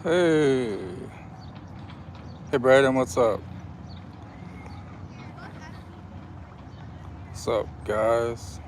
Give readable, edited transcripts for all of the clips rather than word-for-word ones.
Hey. Hey, Braden, what's up? What's up, guys?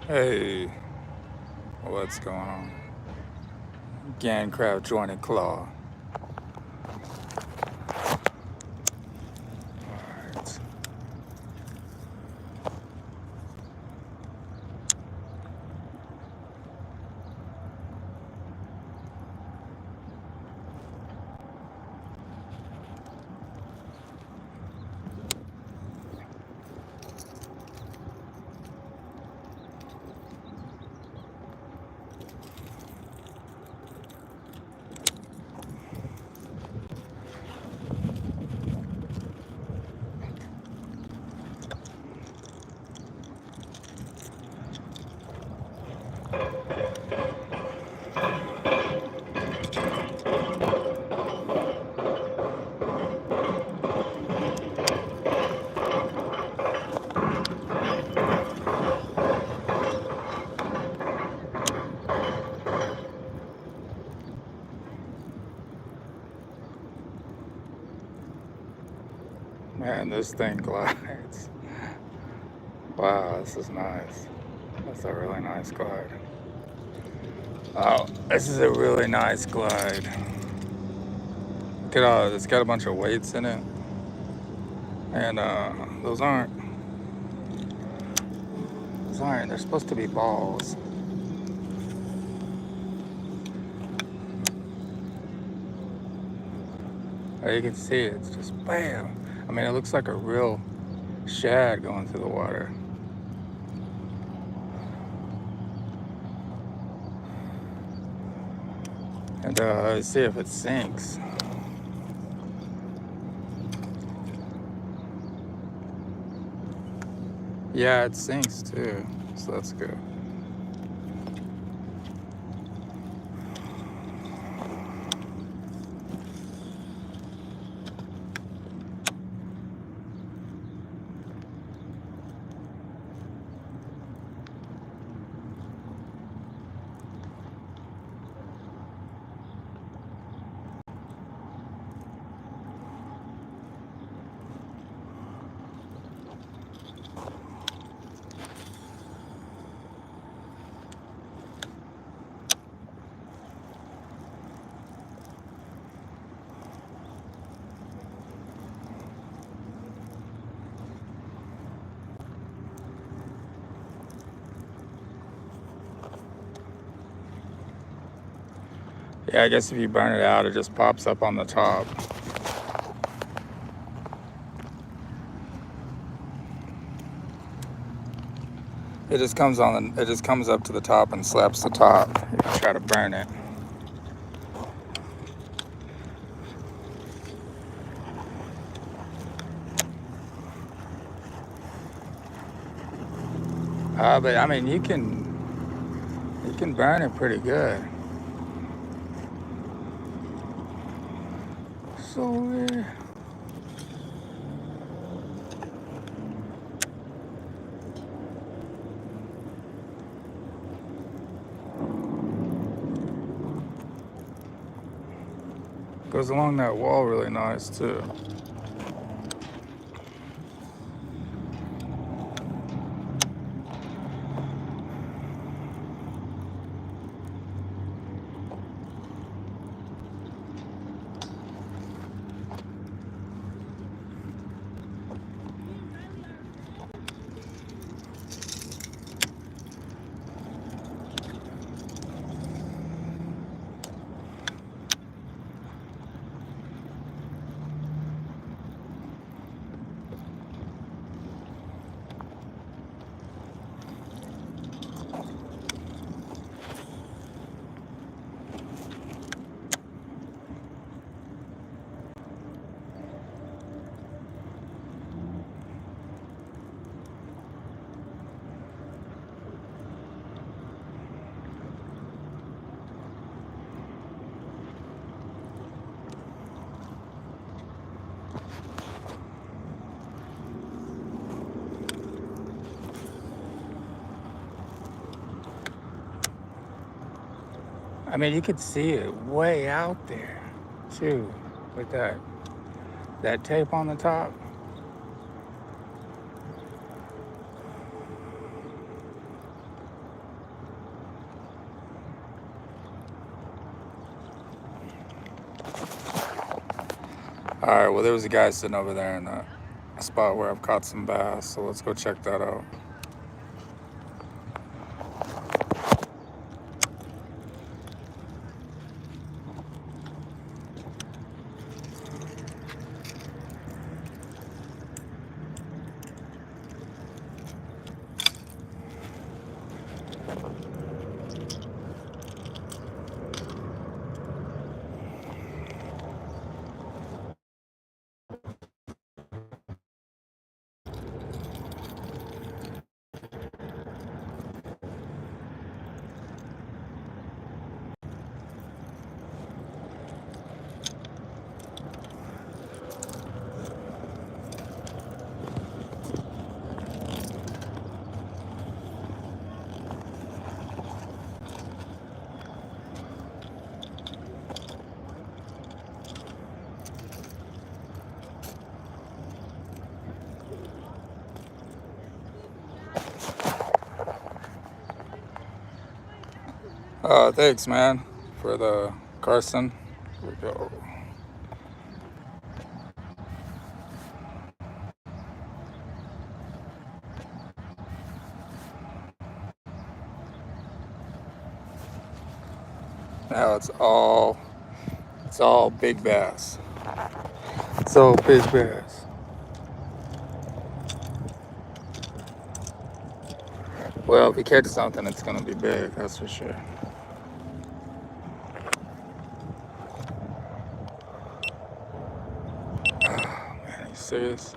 Hey, what's going on? Gancraft jointed claw. Alright. Man, this thing glides. Wow, this is nice. That's a really nice glide. Oh, this is a really nice glide. Look at all, it's got a bunch of weights in it. And those aren't, they're supposed to be balls. You can see it's just bam. I mean, it looks like a real shad going through the water. And let's see if it sinks. Yeah, it sinks too, so that's good. Yeah, I guess if you burn it out, it just pops up on the top. It just comes on. It just comes up to the top and slaps the top if you try to burn it. But I mean, you can burn it pretty good. So goes along that wall really nice too. I mean, you could see it way out there too, with that tape on the top. All right, well, there was a guy sitting over there in a spot where I've caught some bass, so let's go check that out. Thanks, man, for the Carson. Here we go. Now it's all big bass. It's all big bass. Well, if you catch something, it's gonna be big, that's for sure. Oh, man, are you serious?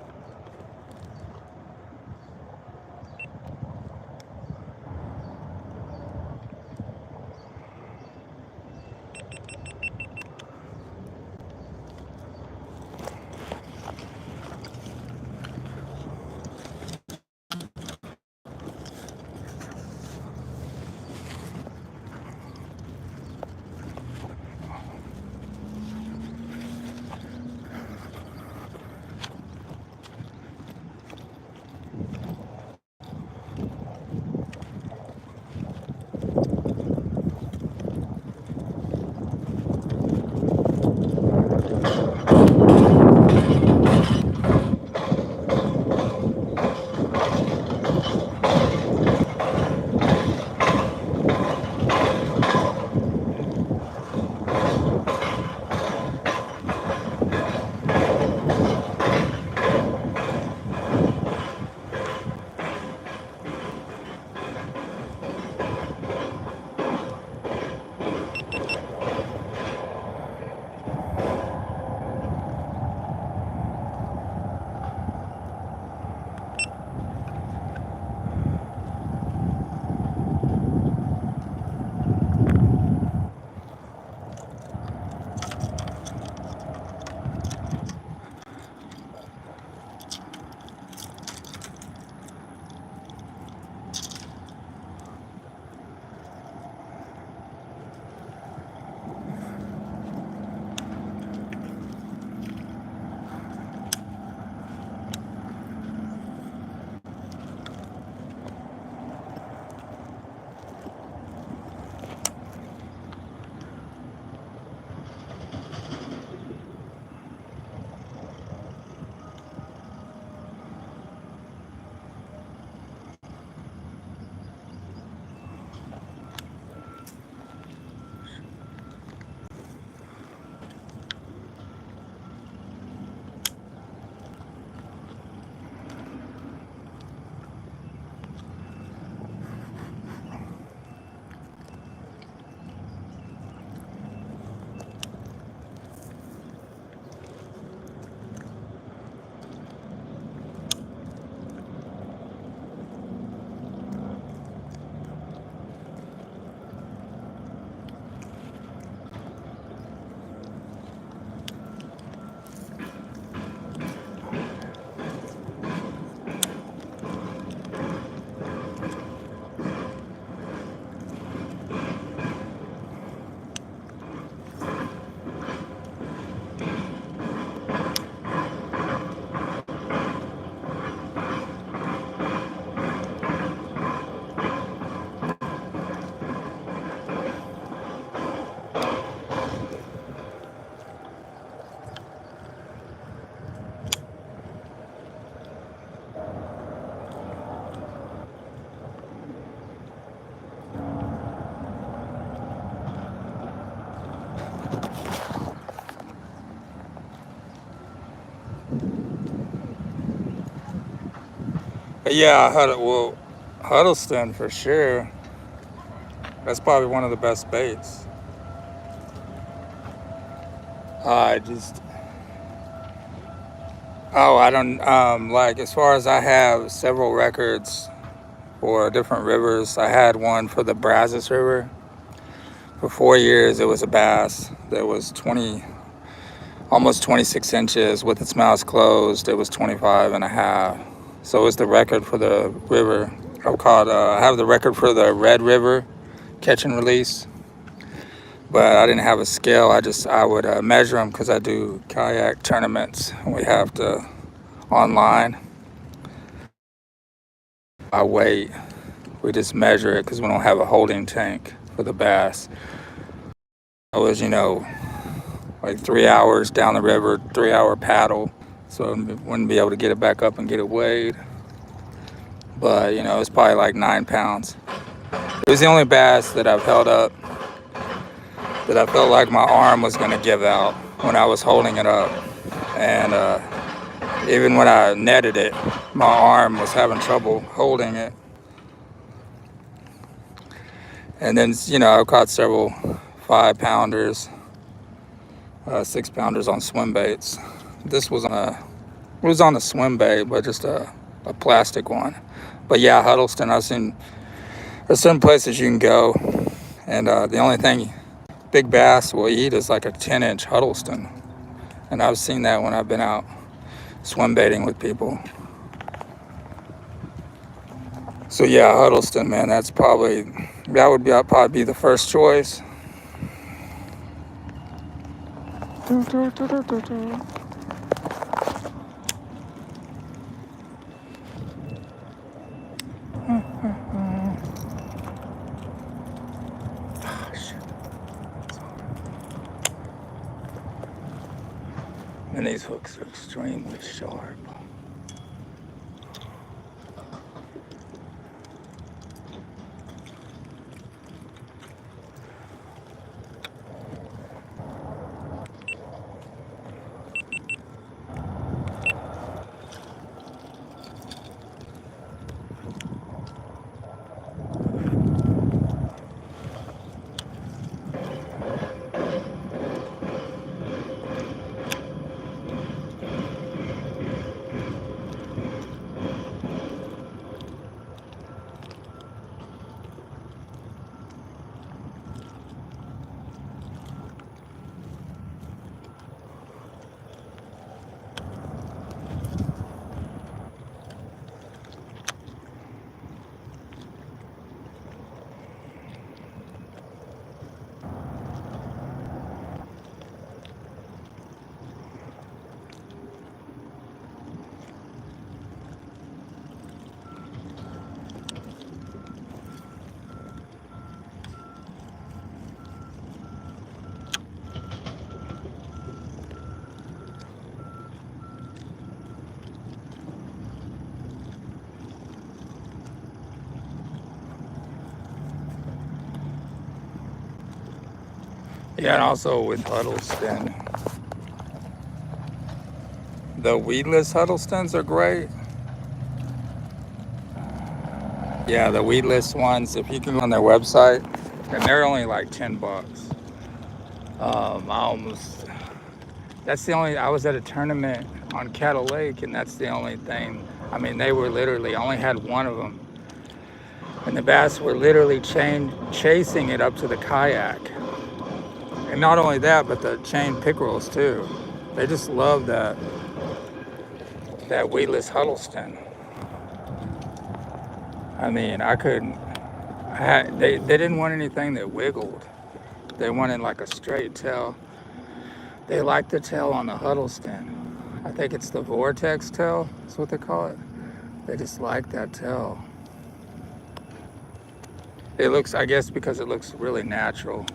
Yeah, Huddleston for sure. That's probably one of the best baits. I just, oh, I don't, like, as far as I have several records for different rivers, I had one for the Brazos River. For 4 years, it was a bass that was almost 26 inches with its mouth closed. It was 25 and a half. So it's the record for the river. I have the record for the Red River catch and release, but I didn't have a scale. I would measure them because I do kayak tournaments. We have to online. I weight. We just measure it because we don't have a holding tank for the bass. I was, like 3 hours down the river, 3 hour paddle, so I wouldn't be able to get it back up and get it weighed. But it's probably like 9 pounds. It was the only bass that I've held up that I felt like my arm was going to give out when I was holding it up. And even when I netted it, my arm was having trouble holding it. And then, I've caught several 5-pounders, 6-pounders on swim baits. This was on a swim bait, but just a plastic one. But yeah, Huddleston, there's some places you can go, and the only thing big bass will eat is like a 10-inch Huddleston. And I've seen that when I've been out swim baiting with people. So yeah, Huddleston, man, that would probably be the first choice. And these hooks are extremely sharp. Yeah, and also with Huddleston, the weedless Huddlestons are great. Yeah, the weedless ones, if you can go on their website, and they're only like $10. I was at a tournament on Cattle Lake, and that's the only thing. I mean, they were literally, I only had one of them. And the bass were literally chasing it up to the kayak. And not only that, but the chain pickerels too. They just love that weedless Huddleston. I mean, they didn't want anything that wiggled. They wanted like a straight tail. They like the tail on the Huddleston. I think it's the vortex tail, that's what they call it. They just like that tail. It looks, I guess because it looks really natural.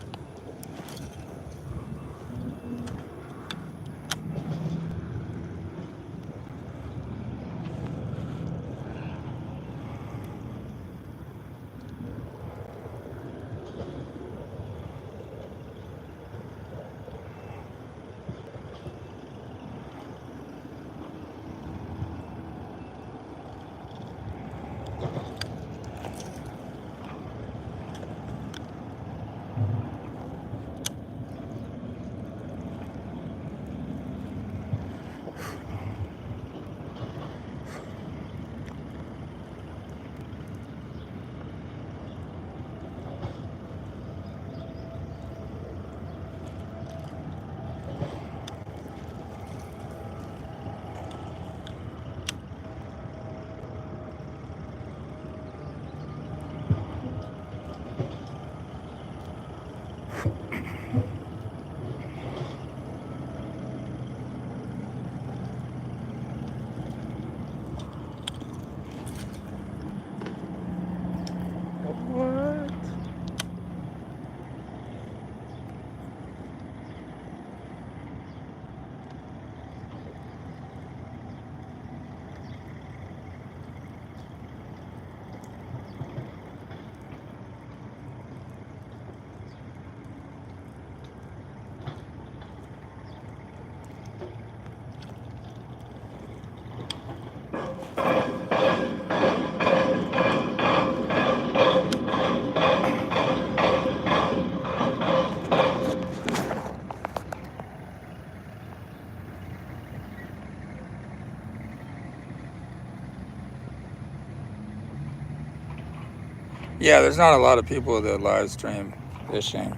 Yeah, there's not a lot of people that live stream fishing.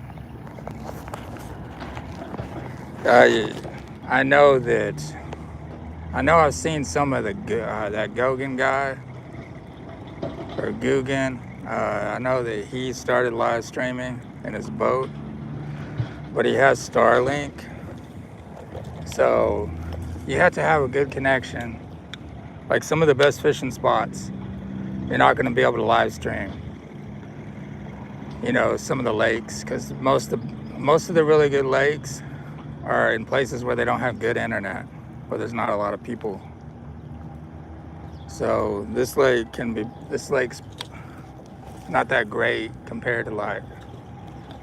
I know that. I know I've seen some of the that Gogan guy or Guggen. I know that he started live streaming in his boat, but he has Starlink, so you have to have a good connection. Like some of the best fishing spots, you're not going to be able to live stream. You know, some of the lakes, because most of the really good lakes are in places where they don't have good internet, where there's not a lot of people. So this lake's not that great compared to like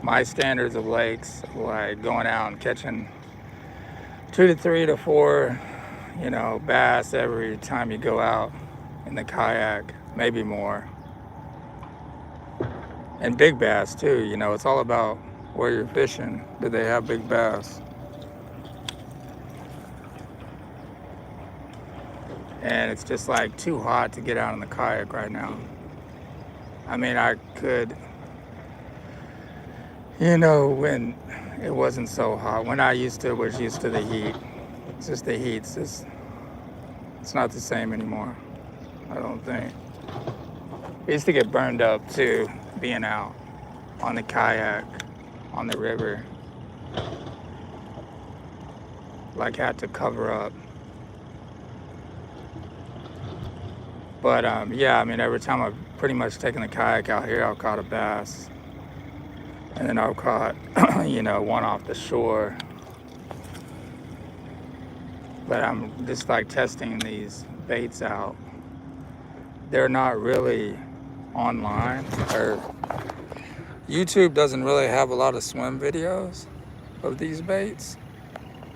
my standards of lakes, like going out and catching 2 to 3 to 4, you know, bass every time you go out in the kayak, maybe more. And big bass too, you know, it's all about where you're fishing. Do they have big bass? And it's just like too hot to get out in the kayak right now. I mean, I could, you know, when it wasn't so hot, when I was used to the heat. It's just the heat. It's not the same anymore, I don't think. I used to get burned up too, being out on the kayak, on the river. Like had to cover up. But yeah, I mean, every time I've pretty much taken the kayak out here, I've caught a bass. And then I've caught, you know, one off the shore. But I'm just like testing these baits out. They're not really online, or YouTube doesn't really have a lot of swim videos of these baits.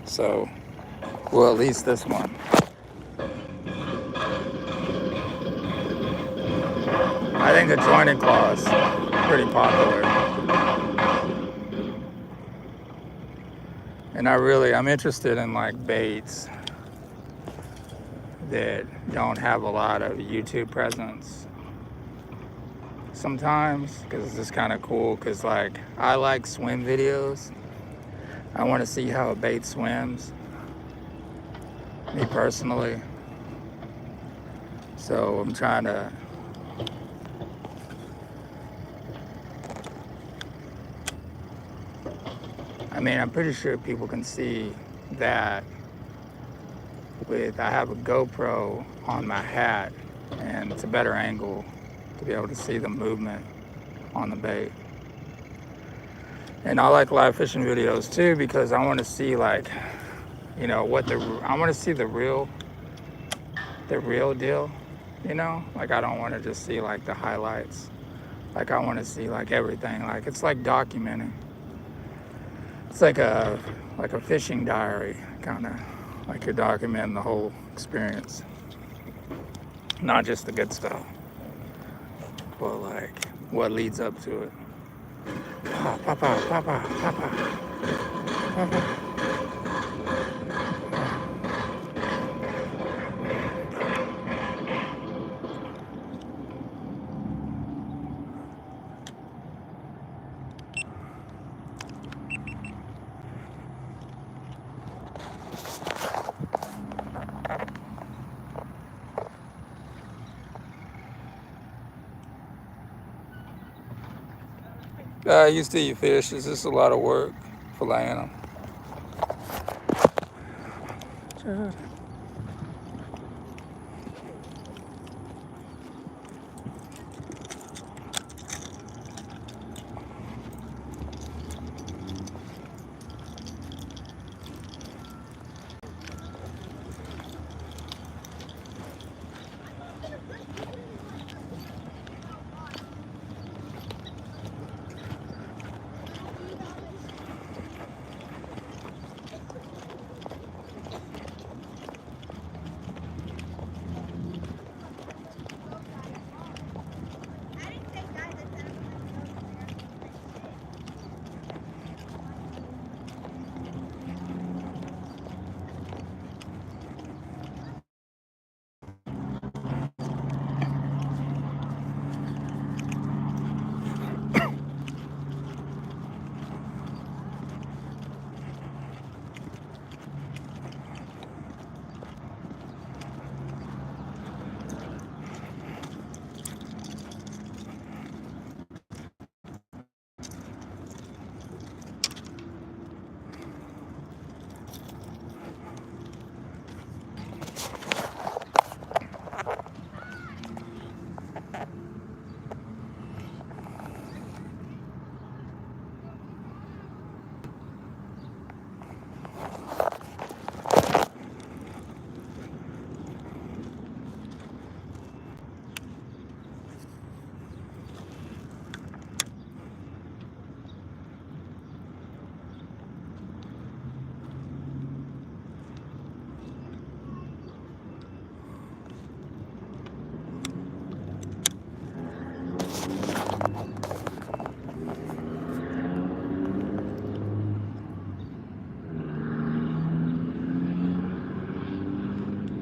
So, well, at least this one. I think the jointed claw is pretty popular. And I'm interested in like baits that don't have a lot of YouTube presence sometimes, because it's just kind of cool, because like I like swim videos. I want to see how a bait swims, me personally. So I'm trying to I mean, I'm pretty sure people can see that I have a GoPro on my hat, and it's a better angle to be able to see the movement on the bait. And I like live fishing videos too, because I want to see like, you know, I want to see the real deal, you know? Like I don't want to just see like the highlights. Like I want to see like everything. Like it's like documenting. It's like a fishing diary, kind of like you're documenting the whole experience, not just the good stuff, but like what leads up to it. Papa, papa, papa, papa. I used to eat fish. It's just a lot of work filleting them.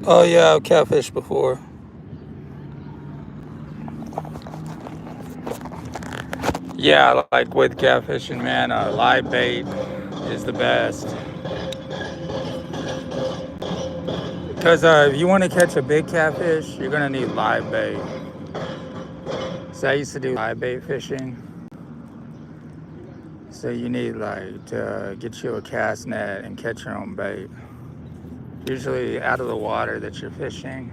Oh yeah, I've catfished before. Yeah, like with catfishing, man, live bait is the best. Because if you want to catch a big catfish, you're gonna need live bait. So I used to do live bait fishing. So you need like to get you a cast net and catch your own bait. Usually out of the water that you're fishing.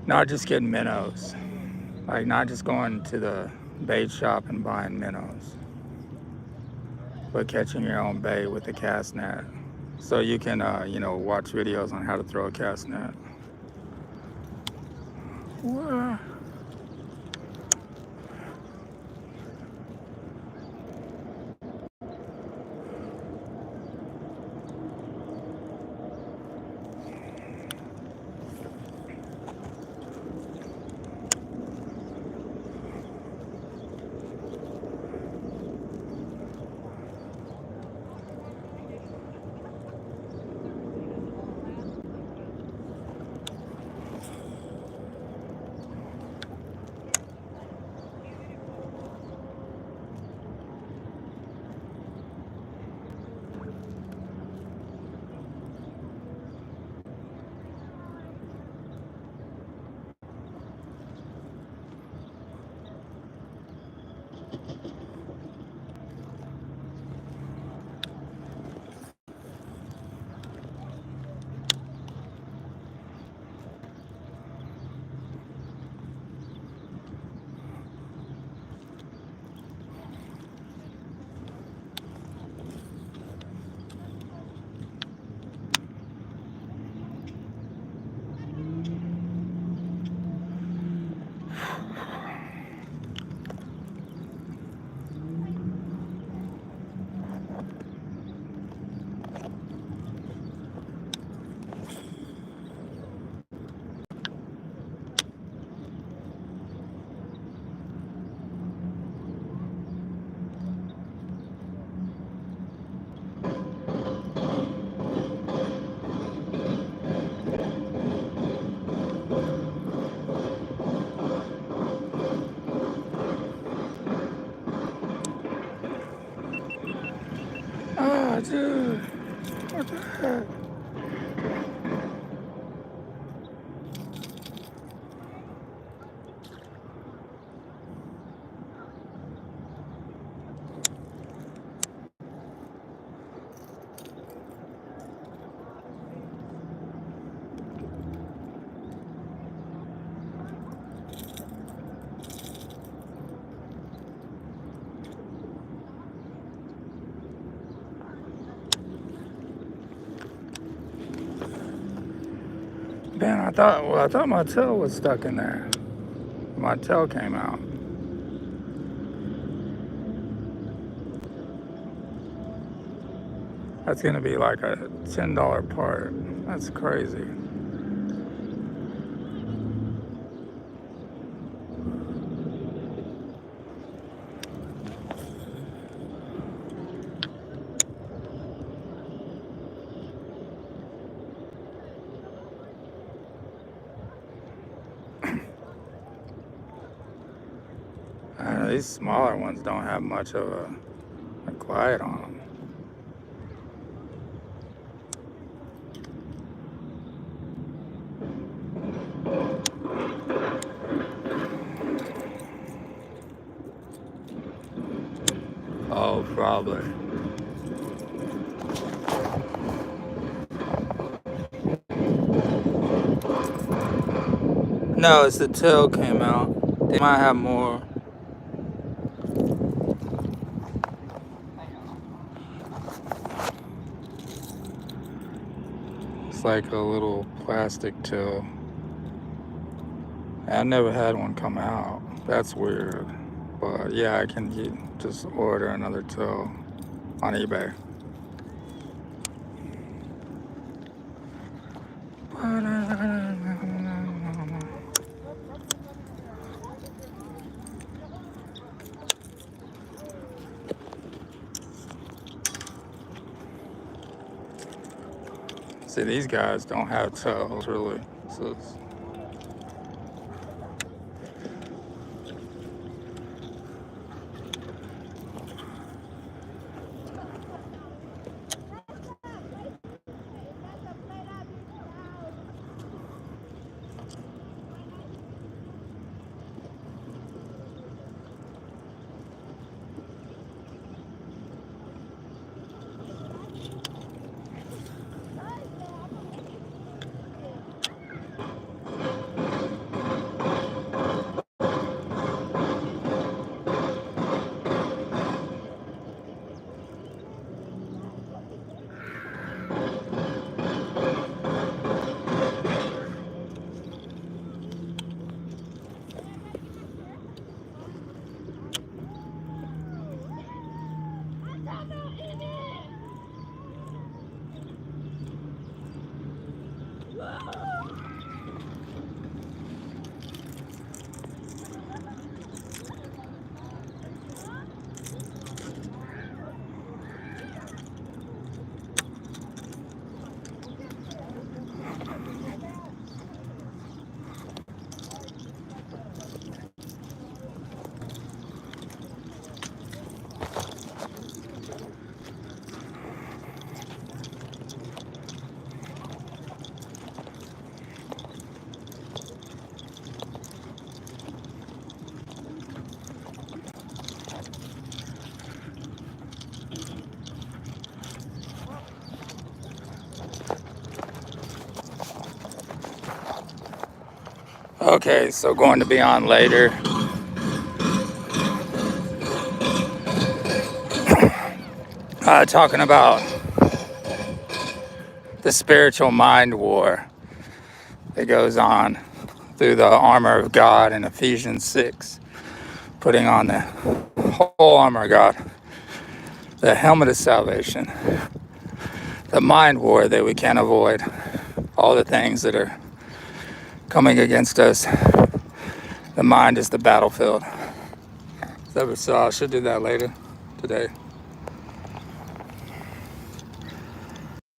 Not just getting minnows. Like not just going to the bait shop and buying minnows, but catching your own bait with a cast net. So you can, watch videos on how to throw a cast net. What? Oh, dude. What the heck? Man, I thought my tail was stuck in there. My tail came out. That's gonna be like a $10 part. That's crazy. These smaller ones don't have much of a glide on them. Oh, probably. No, it's the tail came out. They might have more. It's like a little plastic tail. I never had one come out. That's weird. But yeah, I can just order another tail on eBay. See, these guys don't have tails, really. So it's, okay, so going to be on later. Talking about the spiritual mind war that goes on through the armor of God in Ephesians 6. Putting on the whole armor of God, the helmet of salvation, the mind war that we can't avoid, all the things that are coming against us. The mind is the battlefield. So I should do that later today.